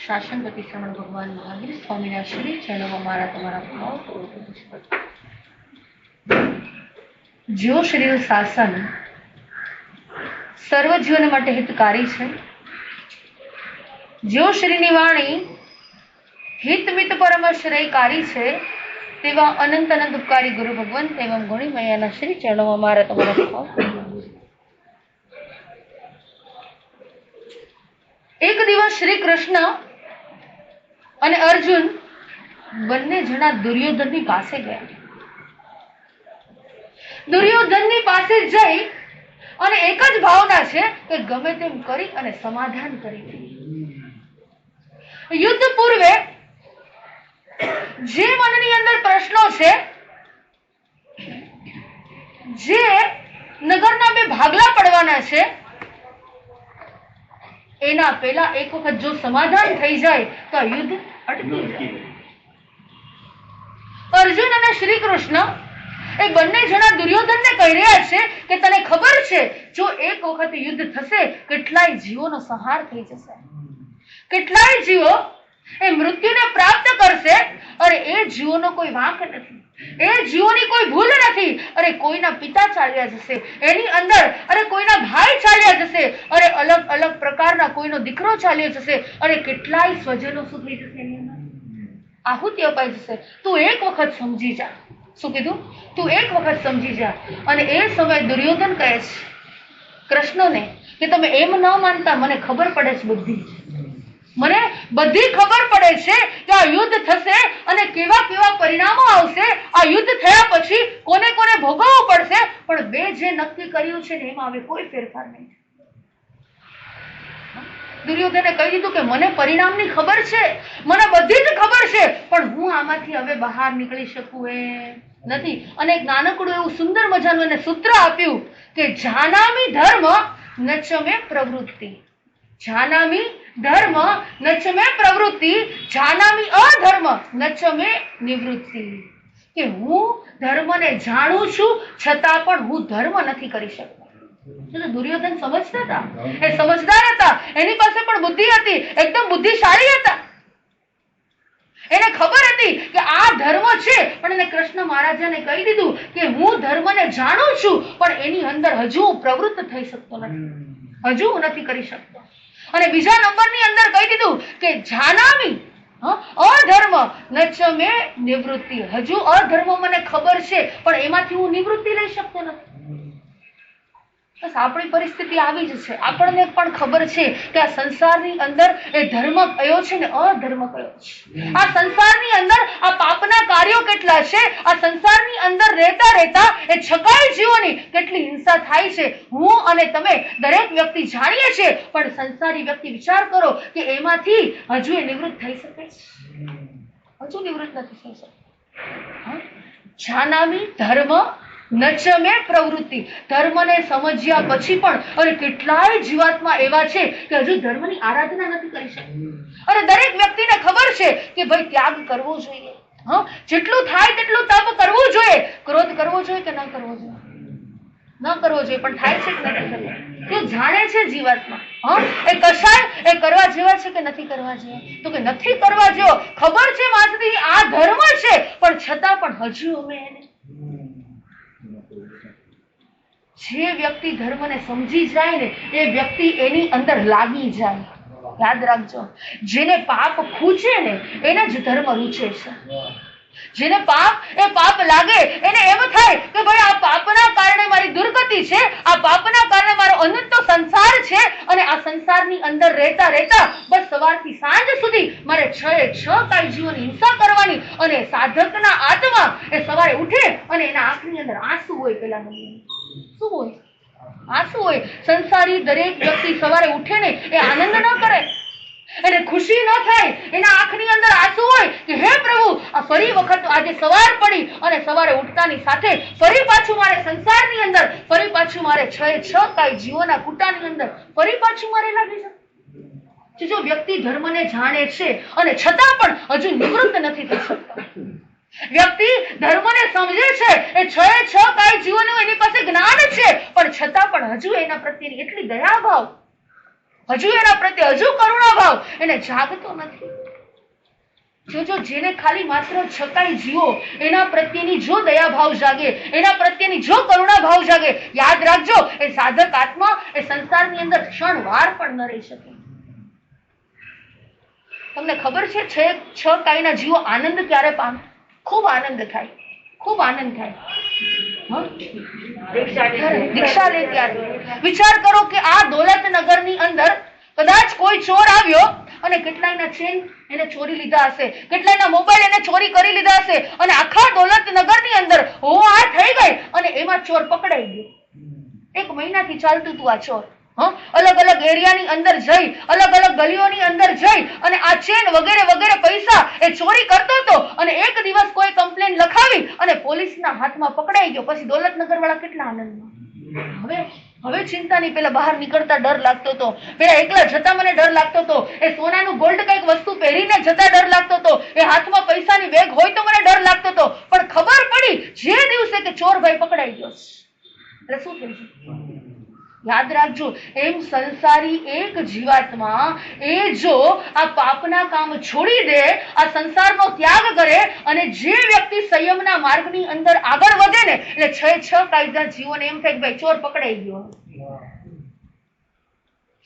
શાસનપતિ શ્રવણ ભગવાન મહાવીર સ્વામીના શ્રી ચરણોમાં મારા તમારા ભાવ. જ્યો શ્રીનું શાસન સર્વ જીવન માટે હિતકારી છે, જ્યો શ્રીની વાણી હિત મિત પરમ શ્રેયકારી છે, તેવા અનંત અનંત ઉપકારી ગુરુ ભગવંત એવં ગુણી મૈયાના શ્રી ચરણોમાં મારા તમારા ભાવ. એક દિવસ શ્રી કૃષ્ણ અને અર્જુન બંને જણા દુર્યોધનની પાસે ગયા. દુર્યોધનની પાસે જઈ અને એક જ ભાવના છે કે ગમે તેમ કરી અને સમાધાન કરી દે. યુદ્ધ પૂર્વે જે મનની અંદર પ્રશ્નો છે, જે નગરના બે ભાગલા પડવાના છે, એના પહેલા એક વખત જો સમાધાન થઈ જાય તો યુદ્ધ અટકી જાય. અર્જુન અને શ્રી કૃષ્ણ એ બંને જણા દુર્યોધનને કહી રહ્યા છે કે તને ખબર છે જો એક વખત યુદ્ધ થશે કેટલાય જીવોનો સંહાર થઈ જશે, કેટલાય જીવો એ મૃત્યુને પ્રાપ્ત કરશે. અરે એ જીવોનો કોઈ વાંક નથી, એ જીવોની કોઈ ભૂલ નથી. અરે કોઈના પિતા ચાલ્યા જશે એની અંદર, અરે કોઈના ભાઈ ચાલ્યા જશે, અરે અલગ અલગ પ્રકારના કોઈનો દીકરો ચાલ્યો જશે, અરે કેટલાય સ્વજનો શું થઈ જશે એની અંદર, આહુતિ અપાઈ જશે. તું એક વખત સમજી જા. શું કીધું? તું એક વખત સમજી જા. અને એ સમયે દુર્યોધન કહે છે કૃષ્ણને કે તમે એમ ન માનતા, મને ખબર પડે છે બધી, મને બધી ખબર પડે છે કે આ યુદ્ધ થશે અને કેવા કેવા પરિણામો આવશે. આ યુદ્ધ થયા પછી કોને કોને ભોગવવું પડશે, પણ બે જે નક્કી કર્યું છે ને એમાં હવે કોઈ ફેરફાર નહીં. દુર્યોધને કહી દીધું કે મને પરિણામની ખબર છે, મને બધી જ ખબર છે, પણ હું આમાંથી હવે બહાર નીકળી શકું એ નથી. અને એક નાનકડું એવું સુંદર મજાનું એને સૂત્ર આપ્યું કે જાનામી ધર્મ નચમે પ્રવૃત્તિ, જાનામી ધર્મ નચમે પ્રવૃત્તિ, જાનામી અધર્મ નચમે નિવૃત્તિ. કે હું ધર્મને જાણું છું છતાં પણ હું ધર્મ નથી કરી શકતો. દુર્યોધન સમજતા હતા, એ સમજદાર હતા, એની પાસે પણ બુદ્ધિ હતી, એકદમ બુદ્ધિશાળી હતા. એને ખબર હતી કે આ ધર્મ છે, પણ એને કૃષ્ણ મહારાજાને કહી દીધું કે હું ધર્મને જાણું છું પણ એની અંદર હજુ હું પ્રવૃત્ત થઈ શકતો નથી, હજુ હું નથી કરી શકતો. અને બીજા નંબરની અંદર કહી દીધું કે જાનામી અધર્મ નચમે નિવૃત્તિ, હજુ અધર્મ મને ખબર છે પણ એમાંથી હું નિવૃત્તિ લઈ શકતો નથી. બસ આપણી પરિસ્થિતિ આવી જ છે. આપણને પણ ખબર છે કે આ સંસારની અંદર એ ધર્મ કયો છે ને અધર્મ કયો છે. આ સંસારની અંદર આ પાપના કાર્યો કેટલા છે, આ સંસારની અંદર રહેતા રહેતા એ છકાય જીવોની કેટલી હિંસા થાય છે, હું અને તમે દરેક વ્યક્તિ જાણીએ છીએ. પણ સંસારી વ્યક્તિ વિચાર કરો કે એમાંથી હજુ એ નિવૃત્ત થઈ શકે છે, હજુ નિવૃત્ત નથી થઈ શકતો. જાનામી ધર્મ નચમે પ્રવૃત્તિ, ધર્મને સમજ્યા પછી પણ અરે કેટલાય જીવાત્મા એવા છે કે હજુ ધર્મની આરાધના નથી કરી શકતા. અરે દરેક વ્યક્તિને ખબર છે કે ભાઈ ત્યાગ કરવો જોઈએ, જેટલું થાય તેટલું તપ કરવું જોઈએ. ક્રોધ કરવો જોઈએ કે ન કરવો જોઈએ? ન કરવો જોઈએ, પણ થાય છે કે નથી કરવો? તે જાણે છે જીવાત્મા એ કશાય એ કરવા જેવા છે કે નથી કરવા જેવા? તો કે નથી કરવા જેવો. ખબર છે માસથી આ ધર્મ છે, પણ છતાં પણ હજુ અમે એને, જે વ્યક્તિ ધર્મને સમજી જાય ને એ વ્યક્તિ એની અંદર લાગી જાય. યાદ રાખજો, જેને પાપ ખૂચે ને એને જ ધર્મ રૂચે છે. જેને પાપ લાગે એને એમ થાય કે ભાઈ આ પાપના કારણે મારી દુર્ગતિ છે, આ પાપના કારણે મારો અનંત સંસાર છે, અને આ સંસારની અંદર રહેતા રહેતા બસ સવારથી સાંજ સુધી મારે 6 કાય જીવોની હિંસા કરવાની. અને સાધકના આત્મા એ સવારે ઉઠે અને એના આંખની અંદર આંસુ હોય. પેલા શું હોય? આંસુ હોય. સંસારી દરેક વ્યક્તિ સવારે ઉઠે ને એ આનંદ ન કરે, એને ખુશી ન થાય, એના આંખની અંદર આંસુ હોય કે હે પ્રભુ, આ ફરી વખત આજે સવાર પડી અને સવારે ઉઠતાની સાથે ફરી પાછું મારે સંસારની અંદર, ફરી પાછું મારે 6 કાય જીવોના કૂટાની અંદર ફરી પાછું મારે લાગી જાય. જો વ્યક્તિ ધર્મને જાણે છે અને છતાં પણ હજુ નિવૃત્ત નથી થઈ શકતો, વ્યક્તિ ધર્મને સમજે છે, એ 6 કાય જીવોનું એની પાસે જ્ઞાન છે, પણ છતાં પણ હજુ એના પ્રત્યેની એટલી દયાભાવ, હજુ એના પ્રત્યે હજુ કરુણા ભાવ એને જાગતો નથી. જો જેને ખાલી માત્ર 6 કાય જીવો એના પ્રત્યેની જો દયા ભાવ જાગે, એના પ્રત્યેની જો કરુણા ભાવ જાગે, યાદ રાખજો એ સાધક આત્મા એ સંસારની અંદર ક્ષણવાર પણ ન રહી શકે. તમને ખબર છે 6 કાયના જીવો આનંદ ક્યારે પામે? ખૂબ આનંદ થાય, ખૂબ આનંદ થાય દીક્ષા લે ત્યારે. વિચાર કરો કે આ દોલતનગરની અંદર કદાચ કોઈ ચોર આવ્યો અને કેટલાયના ચેન એને ચોરી લીધા હશે, કેટલાયના મોબાઈલ એને ચોરી કરી લીધા હશે, અને આખા દોલતનગરની અંદર હોહાર થઈ ગઈ અને એમાં ચોર પકડાઈ ગયો. 1 મહિનાથી ચાલતું હતું આ ચોર. અલગ અલગ એરિયાની અંદર જઈ, અલગ અલગ ગલીઓની અંદર જઈ અને આ ચેન વગેરે વગેરે પૈસા એ ચોરી કરતો હતો, અને એક દિવસ કોઈ કમ્પ્લેન લખાવી અને પોલીસના હાથમાં પકડાઈ ગયો. પછી દોલતનગર વાળા કેટલા આનંદમાં. હવે ચિંતા નહીં. પેલા બહાર નીકળતા ડર લાગતો હતો, પેલા એકલા જતા મને ડર લાગતો હતો, એ સોનાનું ગોલ્ડ કઈક વસ્તુ પહેરીને જતા ડર લાગતો હતો, એ હાથમાં પૈસાની બેગ હોય તો મને ડર લાગતો હતો. પણ ખબર પડી જે દિવસે કે ચોર ભાઈ પકડાઈ ગયો એટલે શું થઈ ગયું? યાદ રાખજો, એમ સંસારી એક જીવાત્મા એ જો આ પાપના કામ છોડી દે, આ સંસારનો ત્યાગ કરે, અને જે વ્યક્તિ સંયમના માર્ગની અંદર આગળ વધે ને, એટલે 6 કાયદા જીવોને એમ થાય કે ભાઈ ચોર પકડાઈ ગયો.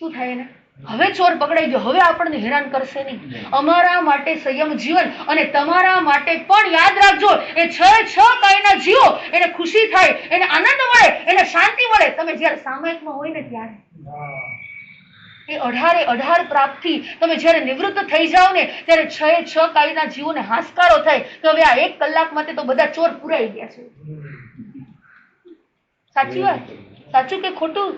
શું થાય ને? હવે ચોર પકડાઈ ગયો, હવે આપણને હેરાન કરશે નહીં. અમારા માટે સંયમ જીવન, અને તમારા માટે પણ યાદ રાખજો, એ 6 કાયના જીવો એને ખુશી થાય, એને આનંદ મળે, એને શાંતિ મળે. તમે જયારે સામયિકમાં હોય ને ત્યારે એ 18 પ્રાપ્તિ, તમે જયારે નિવૃત્ત થઈ જાઓ ને ત્યારે 6 કાયના જીવોને હાશકારો થાય કે હવે આ 1 કલાક માટે તો બધા ચોર પુરાઈ ગયા છે. સાચી વાત? સાચું કે ખોટું?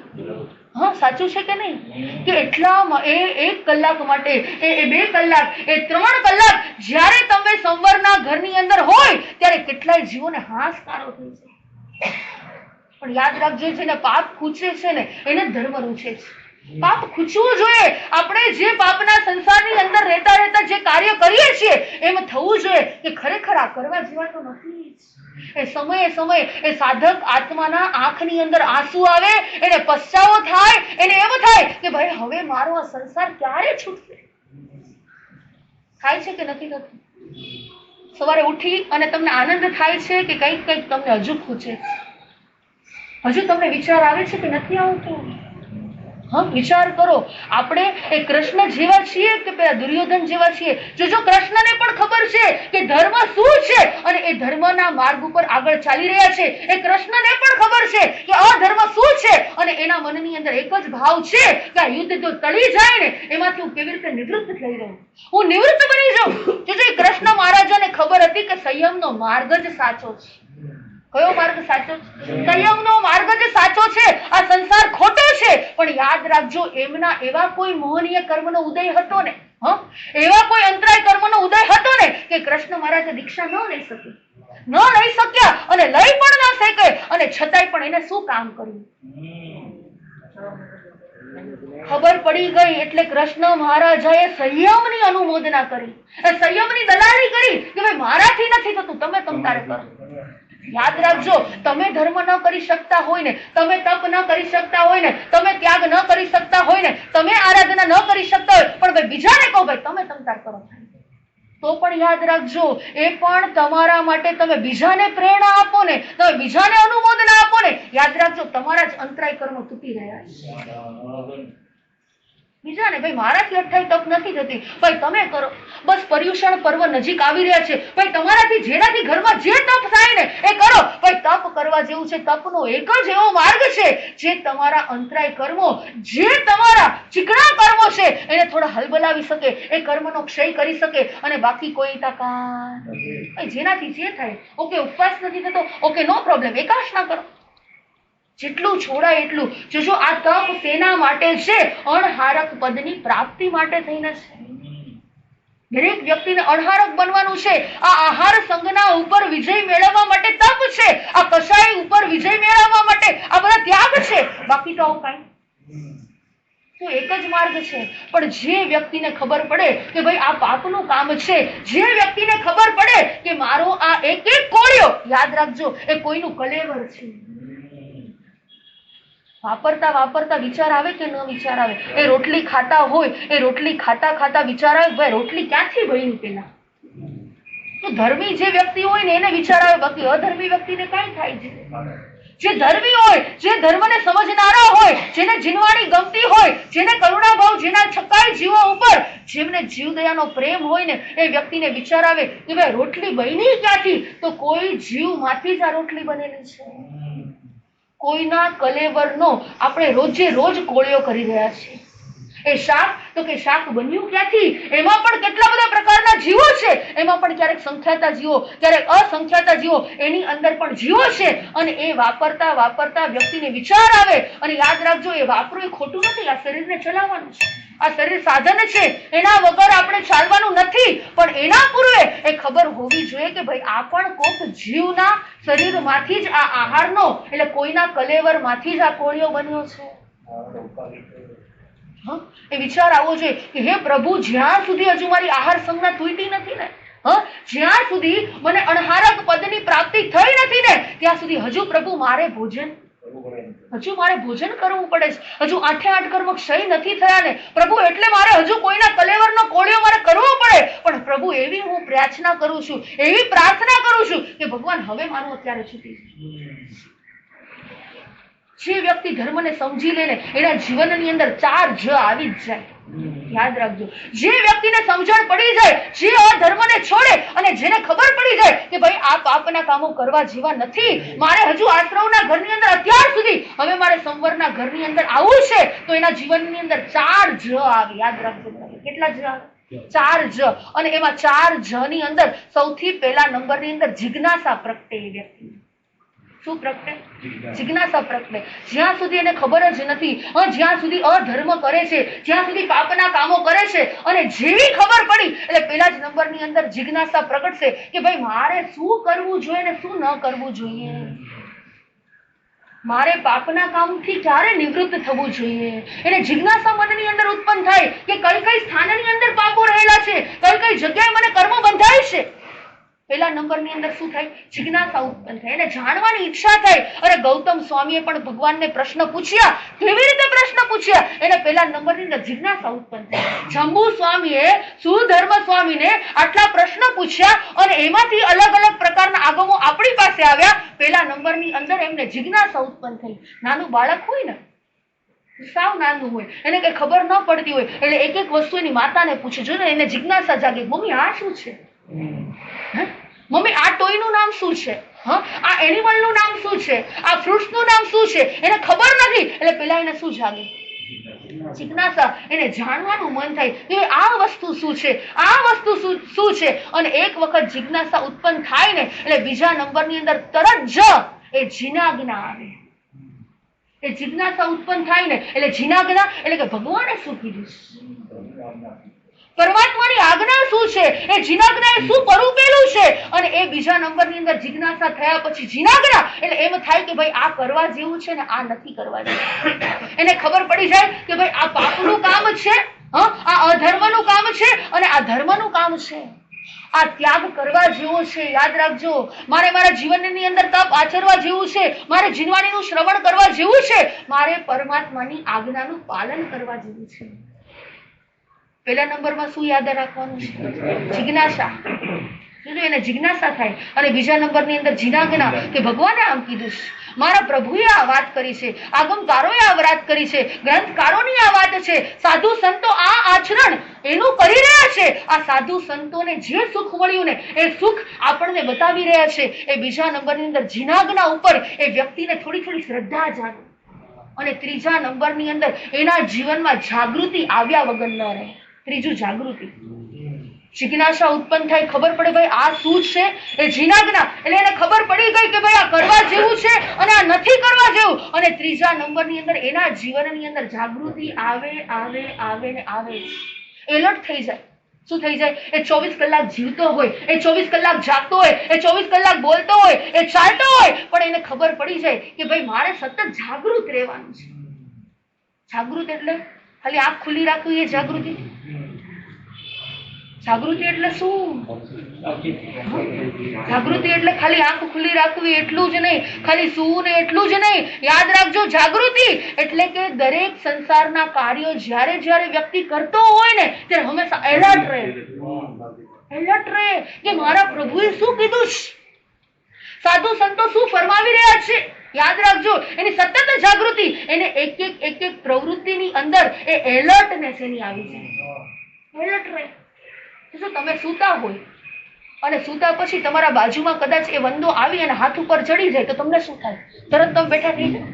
સાચું છે કે નહીં? કે એટલામાં એ 1 કલાક માટે, એ 2 કલાક, એ 3 કલાક જ્યારે તમે સંવરના ઘરની અંદર હોય ત્યારે કેટલાય જીવોને હાશકારો થઈ છે. પણ યાદ રાખજો, જેને પાપ ખૂંચે છે ને એને ધર્મ રૂચે છે. પાપ ખૂંચવું જોઈએ. આપણે જે પાપના સંસારની અંદર રહેતા રહેતા જે કાર્ય કરીએ છીએ એમ થવું જોઈએ કે ખરેખર આ કરવા જેવા તો નથી. એ સમયે એ સાધક આત્માના આંખની અંદર આંસુ આવે, એને પસ્તાવો થાય, એને એમ થાય કે ભાઈ હવે મારો આ સંસાર ક્યારે છૂટશે. થાય છે કે નથી થતું? સવારે ઉઠી અને તમને આનંદ થાય છે કે કંઈક તમને હજુ ખૂંચે? હજુ તમને વિચાર આવે છે કે નથી આવતો? વિચાર કરો, આપણે એ કૃષ્ણ જેવા છીએ કે પેલા દુર્યોધન જેવા છીએ? જો કૃષ્ણને પણ ખબર છે કે ધર્મ શું છે અને એ ધર્મના માર્ગ ઉપર આગળ ચાલી રહ્યા છે, એ કૃષ્ણને પણ ખબર છે કે અધર્મ શું છે, અને એના મનની અંદર એક જ ભાવ છે કે આ યુદ્ધ તો ટળી જાય ને એમાંથી હું કેવી રીતે નિવૃત્ત થઈ રહું, હું નિવૃત્ત બની જાઉં. જો એ કૃષ્ણ મહારાજાને ખબર હતી કે સંયમનો માર્ગ જ સાચો છે. કયો માર્ગ સાચો છે? સંયમનો માર્ગ જ સાચો છે. આ સંસાર ખોટો છે. પણ યાદ રાખજો, એમના એવા કોઈ મોહનીય કર્મનો ઉદય હતો ને, એવા કોઈ અંતરાય કર્મનો ઉદય હતો ને કે કૃષ્ણ મહારાજે દીક્ષા ન લઈ શક્યા, અને લઈ પણ ન શકે, અને છતાંય પણ એને શું કામ કર્યું? ખબર પડી ગઈ એટલે કૃષ્ણ મહારાજાએ સંયમની અનુમોદના કરી, સંયમની દલાલી કરી કે ભાઈ મારાથી નથી થતું, તમે તમતારે કરો. યાદ રાખજો, તમે ધર્મ ન કરી શકતા હોય ને, તમે તપ ન કરી શકતા હોય ને, તમે ત્યાગ ન કરી શકતા હોય ને, તમે આરાધના ન કરી શકતા હોય, પણ ભાઈ બીજાને કહો ભાઈ તમે તમતાર કરો, તો પણ યાદ રાખજો, એ પણ તમારા માટે તમે બીજાને પ્રેરણા આપો ને, તમે બીજાને અનુમોદના આપો ને, યાદ રાખજો તમારા જ અંતરાય કર્મો તૂટી રહ્યા છે. બીજાને ભાઈ મારાથી અઠ્ઠાઈ તપ નથી થતી, ભાઈ તમે કરો. બસ પર્યુષણ પર્વ નજીક આવી રહ્યા છે, ભાઈ તમારાથી જેનાથી ઘરમાં જે તપ થાય ને એ કરો. ભાઈ તપ કરવા જેવું છે, તપનો એક જ એવો માર્ગ છે જે તમારા અંતરાય કર્મો, જે તમારા ચીકણા કર્મો છે એને થોડા હલબલાવી શકે, એ કર્મનો ક્ષય કરી શકે, અને બાકી કોઈ તાકાત જેનાથી જે થાય. ઓકે, ઉપવાસ નથી થતો, ઓકે નો પ્રોબ્લેમ, એકાદશી કરો, જેટલું છોડાય એટલું. જો આ તપ તેના માટે છે, અણહારક પદની પ્રાપ્તિ માટે થઈને છે. દરેક વ્યક્તિને અણહારક બનવાનું છે. આ આહાર સંજ્ઞા ઉપર વિજય મેળવવા માટે તપ છે, આ કષાય ઉપર વિજય મેળવવા માટે આ બધા ત્યાગ છે. બાકી તો આવું કાંઈ તો એક જ માર્ગ છે. પણ જે વ્યક્તિને ખબર પડે કે ભાઈ આ પાપનું કામ છે, જે વ્યક્તિને ખબર પડે કે મારો આ એક એક કોળિયો, યાદ રાખજો, એ કોઈનું કલેવર છે. વાપરતા વાપરતા વિચાર આવે કે ન વિચાર આવે, એ રોટલી ખાતા હોય, એ રોટલી ખાતા ખાતા વિચાર આવે ભાઈ રોટલી ક્યાંથી બની પેલા. તો ધર્મી જે વ્યક્તિ હોય ને એને વિચાર આવે, બાકી અધર્મી વ્યક્તિને કાંઈ થાય છે. જે ધર્મી હોય, જે ધર્મને સમજનારા હોય, જેને જીનવાણી ગમતી હોય, જેને કરુણા ભાવ, જેના છકાઈ જીવો ઉપર જેમને જીવદયાનો પ્રેમ હોય ને, એ વ્યક્તિને વિચાર આવે કે ભાઈ રોટલી બની ક્યાંથી, તો કોઈ જીવમાંથી જ આ રોટલી બનેલી છે. કોઈના કલેવરનો આપણે રોજે રોજ કોળિયો કરી રહ્યા છીએ. એ શાક, તો કે શાક બન્યું ક્યાંથી, એમાં પણ કેટલા બધા પ્રકારના જીવો છે, એમાં પણ ક્યારેક સંખ્યાતા જીવો, ક્યારેક અસંખ્યાતા જીવો, એની અંદર પણ જીવો છે. અને એ વાપરતા વાપરતા વ્યક્તિને વિચાર આવે, અને યાદ રાખજો, એ વાપરવું એ ખોટું નથી, આ શરીરને ચલાવવાનું છે, આ શરીર સાધન છે, એના વગર આપણે ચાલવાનું નથી. પણ એના પૂર્વે એ ખબર હોવી જોઈએ કે ભાઈ આ પણ કોક જીવના શરીરમાંથી જ આ આહારનો, એટલે કોઈના કલેવરમાંથી જ આ કોળિયો બન્યો છે. એ વિચાર આવવો જોઈએ કે હે પ્રભુ, જ્યાં સુધી હજુ મારી આહાર સંજ્ઞા તૂટી નથી ને, જ્યાં સુધી મને અણહારક પદની પ્રાપ્તિ થઈ નથી ને, ત્યાં સુધી હજુ પ્રભુ મારે ભોજન કરવું પડે છે. હજુ 8 કર્મ ક્ષય નથી થયા ને પ્રભુ, એટલે મારે હજુ કોઈના કલેવરનો કોળિયો મારે કરવો પડે. પણ પ્રભુ એવી હું પ્રાર્થના કરું છું, એવી પ્રાર્થના કરું છું કે ભગવાન હવે મારું અત્યારે છૂટી જાય. જે વ્યક્તિ ધર્મને સમજી લે ને, એના જીવનની અંદર 4 જ આવી જ જાય. યાદ રાખજો, જે વ્યક્તિને સમજણ પડી જાય, જે અધર્મને છોડે, અને જેને ખબર પડી જાય કે ભાઈ આ પાપના કામો કરવા જેવા નથી, મારે હજુ આશ્રમના ઘરની અંદર અત્યાર સુધી, હવે મારે સંવરના ઘરની અંદર આવવું છે, તો એના જીવનની અંદર 4 જ આવે. યાદ રાખજો, કેટલા જ આવે? 4 જ. અને એમાં 4 જ ની અંદર સૌથી પહેલા નંબરની અંદર જિજ્ઞાસા પ્રગટે. એ વ્યક્તિ શું પ્રગટે? જિજ્ઞાસા પ્રગટે. જ્યાં સુધી એને ખબર જ નથી, જ્યાં સુધી અધર્મ કરે છે, જ્યાં સુધી પાપના કામો કરે છે, અને જેવી ખબર પડી એટલે પહેલા જ નંબરની અંદર જિજ્ઞાસા પ્રગટશે કે ભાઈ મારે શું કરવું જોઈએ ને શું ન કરવું જોઈએ, મારે પાપના કામથી ક્યારે નિવૃત્ત થવું જોઈએ. એને જિજ્ઞાસા મનની અંદર ઉત્પન્ન થાય કે કઈ કઈ સ્થાનની અંદર પાપો રહેલા છે, કઈ કઈ જગ્યાએ મને કર્મ બંધાય છે. પહેલા નંબરની અંદર શું થાય? જિજ્ઞાસા ઉત્પન્ન થાય, એને જાણવાની ઈચ્છા થાય. અરે ગૌતમ સ્વામીએ પણ ભગવાનને પ્રશ્ન પૂછ્યા. કેવી રીતે પ્રશ્ન પૂછ્યા? એને પહેલા નંબરની અંદર જિજ્ઞાસા ઉત્પન્ન થઈ. જંબુ સ્વામીએ સુધર્મ સ્વામીને આટલા પ્રશ્ન પૂછ્યા, અને એમાંથી અલગ અલગ પ્રકારના આગમો આપણી પાસે આવ્યા. પહેલા નંબરની અંદર એમને જિજ્ઞાસા ઉત્પન્ન થઈ. નાનું બાળક હોય ને, સાવ નાનું હોય, એને કઈ ખબર ન પડતી હોય, એટલે એક એક વસ્તુ એની માતાને પૂછે. જો ને એને જિજ્ઞાસા જાગે, મમ્મી આ શું છે, મમ્મી આ ટોયનું નામ શું છે, આ એનિમલનું નામ શું છે, આ ફ્રૂટ્સનું નામ શું છે, એને ખબર નથી. એટલે પેલા એને શું જાગે? જિજ્ઞાસા. એને જાણવાનું મન થાય કે આ વસ્તુ શું છે, આ વસ્તુ શું છે. અને એક વખત જિજ્ઞાસા ઉત્પન્ન થાય ને એટલે બીજા નંબરની અંદર તરત જ એ જીનાજ્ઞા આવે. એ જિજ્ઞાસા ઉત્પન્ન થાય ને એટલે જીનાજ્ઞા એટલે કે ભગવાને શું કીધું, પરમાત્માની આજ્ઞા શું છે, એ જીનાજ્ઞા એ શું પરૂપેલું છે. અને એ બીજા નંબરની અંદર જિજ્ઞાસા થયા પછી જીનાજ્ઞા એટલે એમ થાય કે ભાઈ આ કરવા જેવું છે ને આ નથી કરવા જેવું. એને ખબર પડી જાય કે ભાઈ આ પાપનું કામ છે, આ અધર્મનું કામ છે, અને આ ધર્મનું કામ છે. આ ત્યાગ કરવા જેવો છે. યાદ રાખજો, મારે મારા જીવનની અંદર તપ આચરવા જેવું છે, મારે જીનવાણીનું શ્રવણ કરવા જેવું છે, મારે પરમાત્માની આજ્ઞાનું પાલન કરવા જેવું છે. પહેલા નંબરમાં શું યાદ રાખવાનું છે? જિજ્ઞાસા. એને જિજ્ઞાસા થાય. અને બીજા નંબરની અંદર જીનાગના કે ભગવાને આમ કીધું છે, મારા પ્રભુએ આ વાત કરી છે, આગમકારોએ આ વાત કરી છે, ગ્રંથકારોની આ વાત છે, સાધુ સંતો આ આચરણ એનું કરી રહ્યા છે. આ સાધુ સંતોને જે સુખ મળ્યું ને એ સુખ આપણને બતાવી રહ્યા છે. એ બીજા નંબરની અંદર જીનાગના ઉપર એ વ્યક્તિને થોડી થોડી શ્રદ્ધા જાગે. અને ત્રીજા નંબરની અંદર એના જીવનમાં જાગૃતિ આવ્યા વગર ન રહે. ત્રીજું જાગૃતિ, જિજ્ઞાસા ઉત્પન્ન થાય, ખબર પડે ભાઈ આ શું છે. એ જીનાગના એટલે એને ખબર પડી ગઈ કે ભાઈ આ કરવા જેવું છે અને આ નથી કરવા જેવું. અને ત્રીજા નંબરની અંદર એના જીવનની અંદર જાગૃતિ આવે આવે આવે ને આવે, એલર્ટ થઈ જાય. શું થઈ જાય? એ 24 કલાક જીવતો હોય, એ 24 કલાક જાગતો હોય, એ 24 કલાક બોલતો હોય, એ ચાલતો હોય, પણ એને ખબર પડી જાય કે ભાઈ મારે સતત જાગૃત રહેવાનું છે. જાગૃત એટલે ખાલી આંખ ખુલ્લી રાખવી એ જાગૃતિ? જાગૃતિ એટલે શું? જાગૃતિ એટલે ખાલી આંખ ખુલ્લી રાખવી એટલું જ નહીં, ખાલી સૂવું ને એટલું જ નહીં. યાદ રાખજો, જાગૃતિ એટલે કે દરેક સંસારના કાર્યો જ્યારે જ્યારે વ્યક્તિ કરતો હોય ને ત્યારે હંમેશા એલર્ટ રહે. એલર્ટ રહે કે મારા પ્રભુએ શું કીધું છે, સાધુ સંતો શું ફરમાવી રહ્યા છે. યાદ રાખજો, એની સતત જાગૃતિ, એને એક એક પ્રવૃત્તિની અંદર એ એલર્ટનેસ એની આવી જાય. એલર્ટ રહે. શું તમે સૂતા હોય અને સૂતા પછી તમારા બાજુમાં કદાચ એ વંદો આવી અને હાથ ઉપર ચડી જાય તો તમને શું થાય? તરત તમે બેઠા થઈ જાઓ,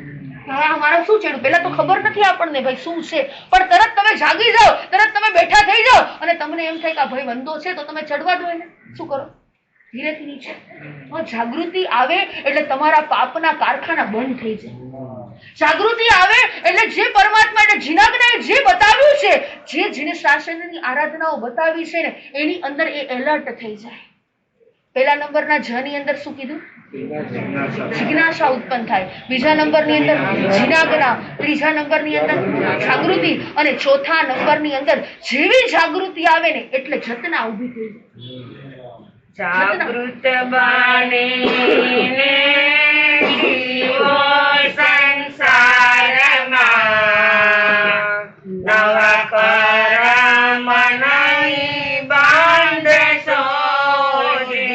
હા મારા શું ચડ્યું? પેલા તો ખબર નથી આપણને ભાઈ શું છે, પણ તરત તમે જાગી જાઓ, તરત તમે બેઠા થઈ જાઓ અને તમને એમ થાય કે ભાઈ વંદો છે તો તમે ચડવા દો એને. શું કરો? ધીરેથી નીચે. જાગૃતિ આવે એટલે તમારા પાપના કારખાના બંધ થઈ જાય. જાગૃતિ આવે એટલે જે પરમાત્મા એટલે જીનાગનાએ જે બતાવ્યું છે, જે જીનેશ શાસનની આરાધનાઓ બતાવી છે ને એની અંદર એ એલર્ટ થઈ જાય. પહેલા નંબરના જ ની અંદર શું કીધું? જિજ્ઞાસા ઉત્પન્ન થાય. બીજા નંબરની અંદર જીનાગના, ત્રીજા નંબરની અંદર જાગૃતિ અને ચોથા નંબરની અંદર જેવી જાગૃતિ આવે ને એટલે જતના ઊભી થઈ જાય. જાગૃત બનીને જીવો સંસારમાં, નવા કરમ નહીં બાંધશો રે.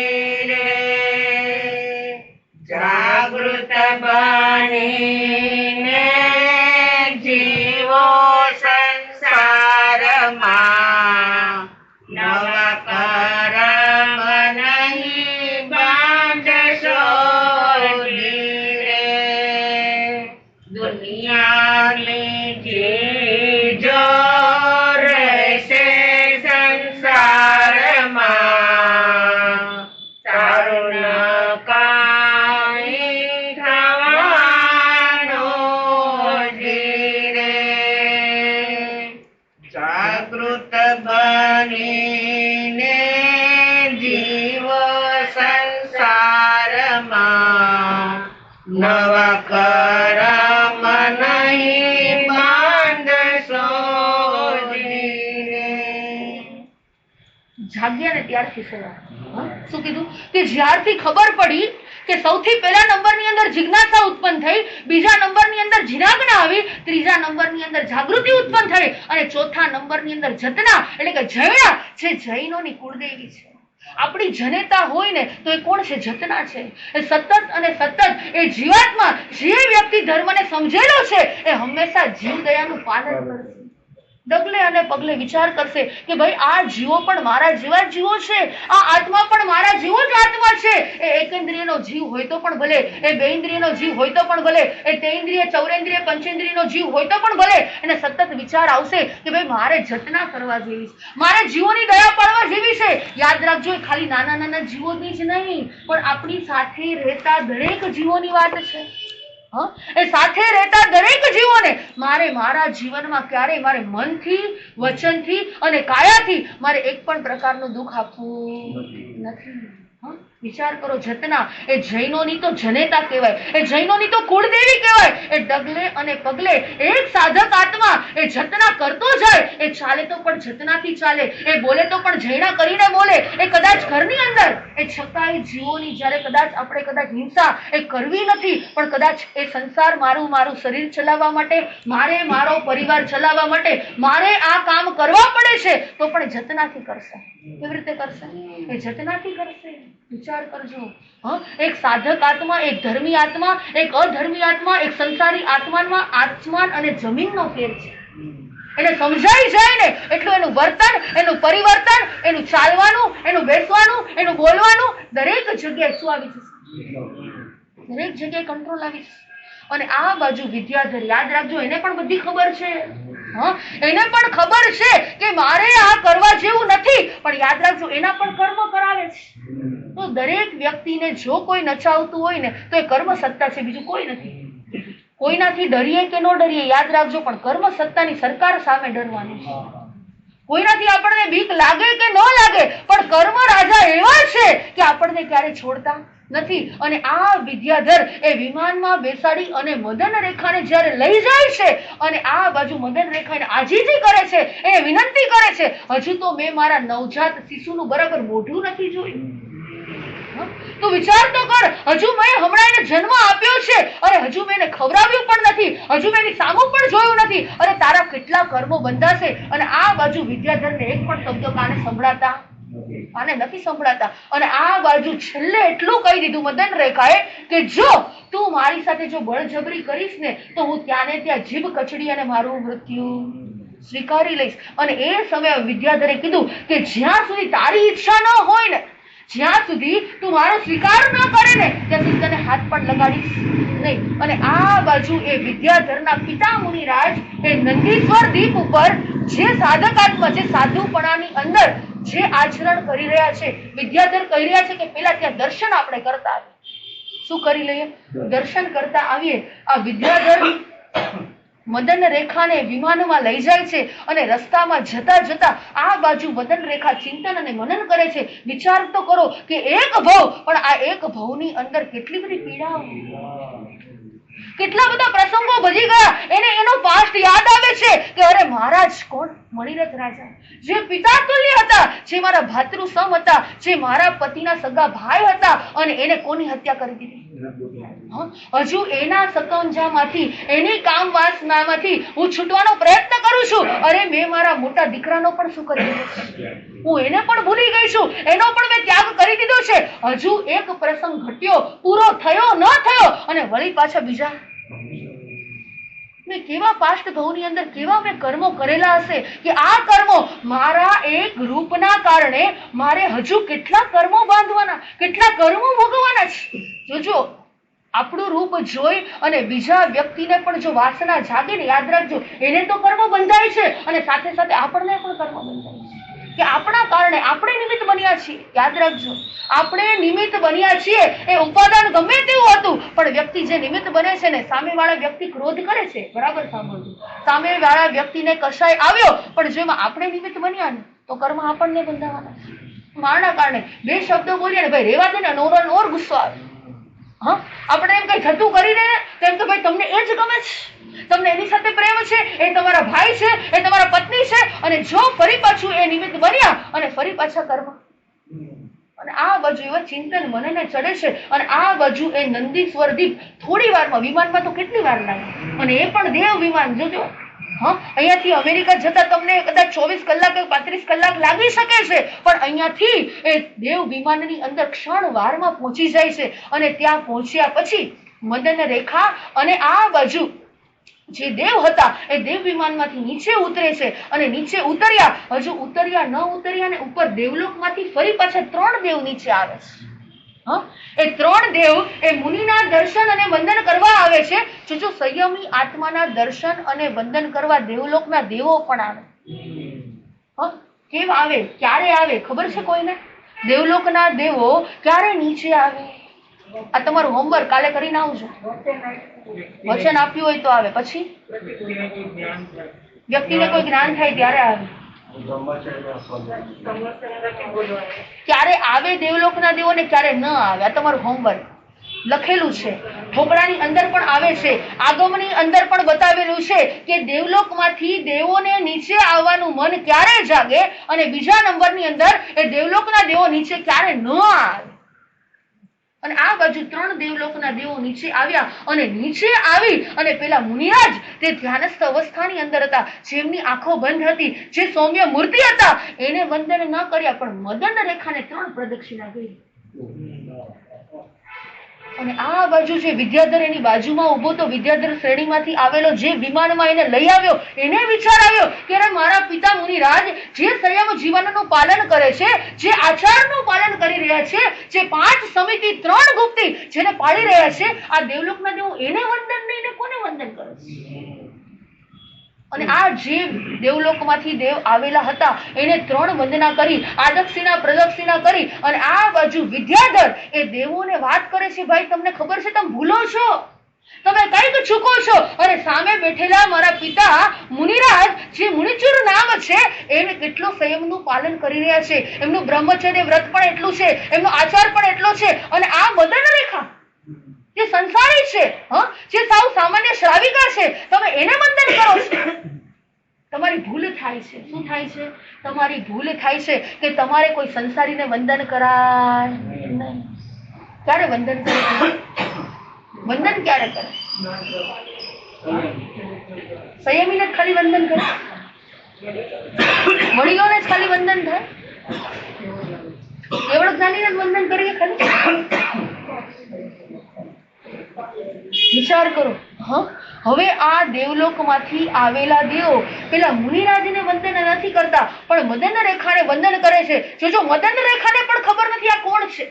જાગૃત બનીને જીવો સંસારમાં, નવા કરમ નહીં બાંધશો રે. દુનિયાની ચીજો રહેશે સંસારમાં, સારું ન કાંઈ થવાનું રે. જાગૃત બનીને જીવો સંસારમાં, નવા કરમ નહીં બાંધશો રે. જાગ્યા ને ત્યારથી સવાર. શું કીધું? કે જ્યારથી ખબર પડી કે સૌથી પહેલા નંબરની અંદર જિજ્ઞાસા ઉત્પન્ન થઈ, બીજા નંબરની અંદર જીનાગના આવી, ત્રીજા નંબરની અંદર જાગૃતિ ઉત્પન્ન થઈ અને ચોથા નંબરની અંદર જતના એટલે કે જૈના, જે જૈનોની કુળદેવી છે. આપણી જનેતા હોય ને તો એ કોણ છે? જતના છે. એ સતત અને સતત એ જીવાત્મા જે વ્યક્તિ ધર્મને સમજેલો છે એ હંમેશા જીવ દયાનું પાલન કરશે. ડગલે અને પગલે વિચાર કરશે કે ભાઈ આ જીવો પણ મારા જેવા જીવો છે, આ આત્મા પણ મારા જેવો જ આત્મા છે. એ એકેન્દ્રિયનો જીવ હોય તો પણ ભલે, એ બેઇન્દ્રિયનો જીવ હોય તો પણ ભલે, એ તેઇન્દ્રિય ચૌરેન્દ્રિય પંચેન્દ્રિયનો જીવ હોય તો પણ ભલે. એને સતત વિચાર આવશે કે ભાઈ મારે જતના કરવા જેવી છે, મારે જીવોની દયા પાડવા જેવી છે. યાદ રાખજો, ખાલી નાના નાના જીવોની જ નહીં પણ આપણી સાથે રહેતા દરેક જીવોની વાત છે. એ સાથે રહેતા દરેક જીવોને મારે મારા જીવનમાં ક્યારે મારે મનથી, વચનથી અને કાયાથી મારે એક પણ પ્રકારનું દુઃખ આપવું નથી. વિચાર કરો, જતના એ જૈનોની તો જનેતા કહેવાય, એ જૈનોની તો કુળદેવી કહેવાય. એ ડગલે અને પગલે એક સાધક આત્મા એ એ જતના કરતો જાય, એ ચાલે તો પણ જતનાથી ચાલે, એ બોલે તો પણ જૈણા કરીને બોલે, એ કદાચ ઘરની અંદર એ છતાંય જીવોની જ્યારે કદાચ આપણે કદાચ હિંસા એ કરવી નથી, પણ કદાચ એ સંસાર મારું શરીર ચલાવવા માટે, મારે મારો પરિવાર ચલાવવા માટે મારે આ કામ કરવા પડે છે, તો પણ જતનાથી કરશે. કેવી રીતે કરશે? એ જતનાથી કરશે. વિચાર કરજો. એક સાધક આત્મા, એક ધર્મી આત્મા, એક અધર્મી આત્મા, એક સંસારી આત્મામાં આસમાન અને જમીનનો ફેર છે. એને સમજાઈ જાય ને એટલું એનું વર્તન, એનું પરિવર્તન, એનું ચાલવાનું, એનું બેસવાનું, એનું બોલવાનું દરેક જગ્યાએ શું આવી જશે? દરેક જગ્યાએ કંટ્રોલ આવી જશે. અને આ બાજુ વિદ્યાધર, યાદ રાખજો, એને પણ બધી ખબર છે. એને પણ ખબર છે કે મારે આ કરવા જેવું નથી, પણ યાદ રાખજો એના પણ કર્મ કરાવે છે. તો દરેક વ્યક્તિને જો કોઈ નચાવતું હોય ને તો એ કર્મ સત્તા છે, બીજું કોઈ નથી. કોઈનાથી ડરીએ કે ન ડરીએ, યાદ રાખજો, પણ કર્મ સત્તાની સરકાર સામે ડરવાનું છે. કોઈનાથી આપણને બીક લાગે કે ન લાગે, પણ કર્મ રાજા એવા છે કે આપણને ક્યારે છોડતા નથી. અને આ વિદ્યાધર એ વિમાનમાં બેસાડી અને મદન રેખાને જ્યારે લઈ જાય છે, અને આ બાજુ મદન રેખાને આજીજી કરે છે, એને વિનંતી કરે છે, હજુ તો મેં મારા નવજાત શિશુનું બરાબર મોઢું નથી જોયું. તો વિચાર તો કર, હજુ મેં હમણાં એને જન્મ આપ્યો છે, અને હજુ મેં એને ખવડાવ્યું પણ નથી, હજુ મેં એની સામું પણ જોયું નથી, અને તારા કેટલા કર્મો બંધાશે. અને આ બાજુ વિદ્યાધરને એક પણ શબ્દ કાને સંભળાતા, આને નથી સંભળાતા. અને આ બાજુ છેલ્લે એટલું કહી દીધું મદન રેખાએ કે જો તું મારી સાથે જો બળજબરી કરીશ ને તો હું ત્યાં ને ત્યાં જીભ કચડી અને મારું મૃત્યુ સ્વીકારી લઈશ. અને એ સમયે વિદ્યાધરે કીધું કે જ્યાં સુધી તારી ઈચ્છા ન હોય ને, જ્યાં સુધી તું મારો સ્વીકાર ન કરે ને, ત્યાં સુધી તને હાથ પણ લગાડીશ નહીં. અને આ બાજુ એ વિદ્યાધરના પિતા મુનિરાજ એ નંદીશ્વર દીપ ઉપર જે સાધકાત્મા, જે સાધુપણાની અંદર જે આચરણ કરી રહ્યા છે, વિદ્યાધર કહી રહ્યા છે કે પેલા ત્યાં દર્શન આપણે કરતા આવીએ. શું કરી લઈએ? દર્શન કરતા આવીએ. આ વિદ્યાધર મદન રેખાને વિમાનમાં લઈ જાય છે, અને રસ્તામાં જતા જતા આ બાજુ મદન રેખા ચિંતન અને મનન કરે છે. વિચાર તો કરો કે એક ભવ, પણ આ એક ભવની અંદર કેટલી બધી પીડાઓ, કેટલા બધા પ્રસંગો ભજી ગયા. એને એનો પાસ્ટ યાદ આવે છે કે અરે મહારાજ કોણ, મણિરથ રાજા, જે પિતા તુલ્ય હતા, જે મારા ભાતૃ સમ હતા, જે મારા પતિના સગા ભાઈ હતા, અને એને કોની હત્યા કરી દીધી. હજુ એના સકંજામાંથી, એની કામ વાસનામાંથી હું છૂટવાનો પ્રયત્ન કરું છું. અરે મેં મારા મોટા દીકરાનો પણ શું કરી દીધો, હું એને પણ ભૂલી ગઈ છું, એનો પણ મેં ત્યાગ કરી દીધો છે. હજુ એક પ્રસંગ ઘટ્યો, પૂરો થયો ન થયો, અને વળી પાછા બીજા. મેં કેવા પાસ્ટ ભવની અંદર કેવા મેં કર્મો કરેલા હશે કે આ કર્મો મારા એક રૂપના કારણે મારે હજુ કેટલા કર્મો બાંધવાના, કેટલા કર્મો ભોગવવાના છે. જોજો, આપણું રૂપ જોઈ અને બીજા વ્યક્તિને પણ જો વાસના જાગે ને, યાદ રાખજો એને તો કર્મ બંધાય છે, અને સાથે સાથે આપણને પણ કર્મ બંધાય છે કે આપણા કારણે આપણે નિમિત્ત બન્યા છીએ. યાદ રાખજો, આપણે નિમિત્ત બન્યા છીએ. એ ઉપાદાન ગમે તેવું હતું, પણ વ્યક્તિ જે નિમિત્ત બને છે ને, સામેવાળા વ્યક્તિ ક્રોધ કરે છે, બરાબર સાંભળજો, સામેવાળા વ્યક્તિને કશાય આવ્યો, પણ જો એમાં આપણે નિમિત્ત બન્યા ને તો કર્મ આપણને બંધાવાના છે. મારના કારણે બે શબ્દો બોલીએ ને ભાઈ રેવા દે ને, નોર ગુસ્સો આવે. આપણે એમ કઈ થતું કરીને તેમ તો ભાઈ તમને એ જ ગમે છે, તમને એની સાથે પ્રેમ છે, એ તમારા ભાઈ છે, એ તમારા પત્ની છે, અને જો ફરી પાછું એ નિમિત્ત બન્યા અને ફરી પાછા કર્મ. અને આ બાજુ એવા ચિંતન મનને ચડે છે. અને આ બાજુ એ નંદીશ્વર દીપ થોડી વારમાં, વિમાનમાં તો કેટલી વાર લાગે, અને એ પણ દેવ વિમાન. જોજો, અહીંયાથી અમેરિકા જતા તમને કદાચ 24 કલાક કે 35 કલાક લાગી શકે છે, પણ અહીંયાથી એ દેવ વિમાનની અંદર ક્ષણ વારમાં પહોંચી જાય છે. અને ત્યાં પહોંચ્યા પછી મદન રેખા અને આ બાજુ જે દેવ હતા એ દેવ વિમાનમાંથી નીચે ઉતરે છે. અને નીચે ઉતર્યા, હજુ ઉતર્યા ન ઉતર્યા ને ઉપર દેવલોકમાંથી ફરી પાછા 3 દેવ નીચે આવે છે. એ 3 દેવ એ મુનિના દર્શન અને વંદન કરવા આવે છે. જો સંયમી આત્માના દર્શન અને વંદન કરવા દેવલોકના દેવો પણ આવે. કેમ આવે, ક્યારે આવે ખબર છે કોઈને? દેવલોકના દેવો ક્યારે નીચે આવે? આ તમારું હોમવર્ક કાલે કરીને આવજો. વચન આપ્યું હોય તો આવે, પછી વ્યક્તિને કોઈ જ્ઞાન થાય ત્યારે આવે. ક્યારે આવે દેવલોકના દેવો ને ક્યારે ન આવે, આ તમારું હોમવર્ક. લખેલું છે, ઠોકડાની અંદર પણ આવે છે, આગમની અંદર પણ બતાવેલું છે કે દેવલોકમાંથી દેવોને નીચે આવવાનું મન ક્યારે જાગે અને બીજા નંબરની અંદર એ દેવલોકના દેવો નીચે ક્યારે ન આવે. અને આ બાજુ 3 દેવલોકના દેવો નીચે આવ્યા અને નીચે આવી અને પેલા મુનિરાજ તે ધ્યાનસ્થ અવસ્થાની અંદર હતા, જેમની આંખો બંધ હતી, જે સૌમ્ય મૂર્તિ હતા, એને વંદન ન કર્યા પણ મદન રેખાને 3 પ્રદક્ષિણા કરી. અને આ બાજુ જે વિદ્યાધર એની બાજુમાં ઉભો તો વિદ્યાધર શ્રેણીમાંથી આવેલો જે વિમાનમાં એને લઈ આવ્યો, એને વિચાર આવ્યો કે અરે મારા પિતા મુનિરાજ જે સંયમ જીવનનું પાલન કરે છે, જે આચારનું પાલન કરી રહ્યા છે, જે 5 સમિતિ 3 ગુપ્તી જેને પાળી રહ્યા છે, આ દેવલોકના દેવો એને વંદન નહીં ને કોને વંદન કરે છે? અને આ જે દેવલોકમાંથી દેવ આવેલા હતા એને 3 વંદના કરી, આદક્ષિણા પ્રદક્ષિણા કરી અને આ બાજુ વિદ્યાધર એ દેવોને વાત કરે છે, ભાઈ તમને ખબર છે તમે ભૂલો છો, તમે કઈક ચૂકો છો. અને સામે બેઠેલા મારા પિતા મુનિરાજ જે મુનિચુર નામ છે એને કેટલો સંયમનું પાલન કરી રહ્યા છે, એમનું બ્રહ્મચર્ય વ્રત પણ એટલું છે, એમનો આચાર પણ એટલો છે. અને આ મદન રેખા જે સંસારી છે, જે સાવ સામાન્ય શ્રાવિકા છે, તમે એને વંદન કરો છો. તમારી ભૂલ થાય છે. શું થાય છે? તમારી ભૂલ થાય છે કે તમારે કોઈ સંસારીને વંદન કરાય નહીં. ક્યારે વંદન કરે? વંદન ક્યારે કરે? સંયમીને જ ખાલી વંદન કરે? વડીલોને જ ખાલી વંદન થાય? કેવળ જ્ઞાનીને જ વંદન કરીએ ખાલી? વિચાર કરો. હવે આ દેવલોકમાંથી આવેલા દેવો પેલા મુનિરાજને વંદન નથી કરતા પણ મદન રેખાને વંદન કરે છે. જોજો, મદન રેખાને પણ ખબર નથી આ કોણ છે.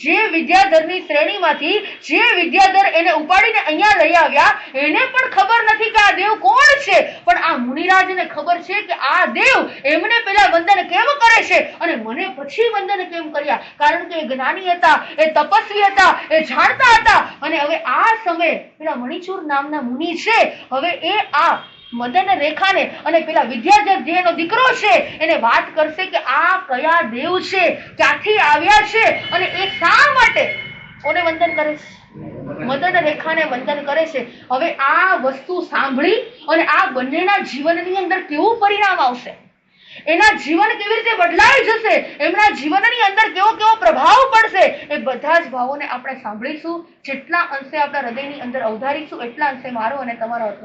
જે વિદ્યાધરની શ્રેણીમાંથી જે વિદ્યાધર એને ઉપાડીને અહીંયા લઈ આવ્યા એને પણ ખબર નથી કે આ દેવ કોણ છે. પણ આ મુનિરાજને ખબર છે કે આ દેવ એમને પેલા વંદન કેમ કરે છે અને મને પછી વંદન કેમ કર્યા, કારણ કે એ જ્ઞાની હતા, એ તપસ્વી હતા, એ જાણતા હતા. અને હવે આ સમયે પેલા મણિચુર નામના મુનિ છે, હવે એ આ મદન રેખાને અને પેલા વિદ્યાધર જે એનો દીકરો છે એને વાત કરશે કે આ કયા દેવ છે, ક્યાંથી આવ્યા છે અને એ શા માટે કોને વંદન કરે છે? મદન રેખાને વંદન કરે છે. હવે આ વસ્તુ સાંભળી અને આ બંનેના જીવનની અંદર કેવું પરિણામ આવશે, એના જીવન કેવી રીતે બદલાઈ જશે, એમના જીવનની અંદર કેવો કેવો પ્રભાવ પડશે, એ બધા જ ભાવોને આપણે સાંભળીશું. જેટલા અંશે આપણા હૃદયની અંદર અવધારીશું એટલા અંશે મારો અને તમારો અર્થ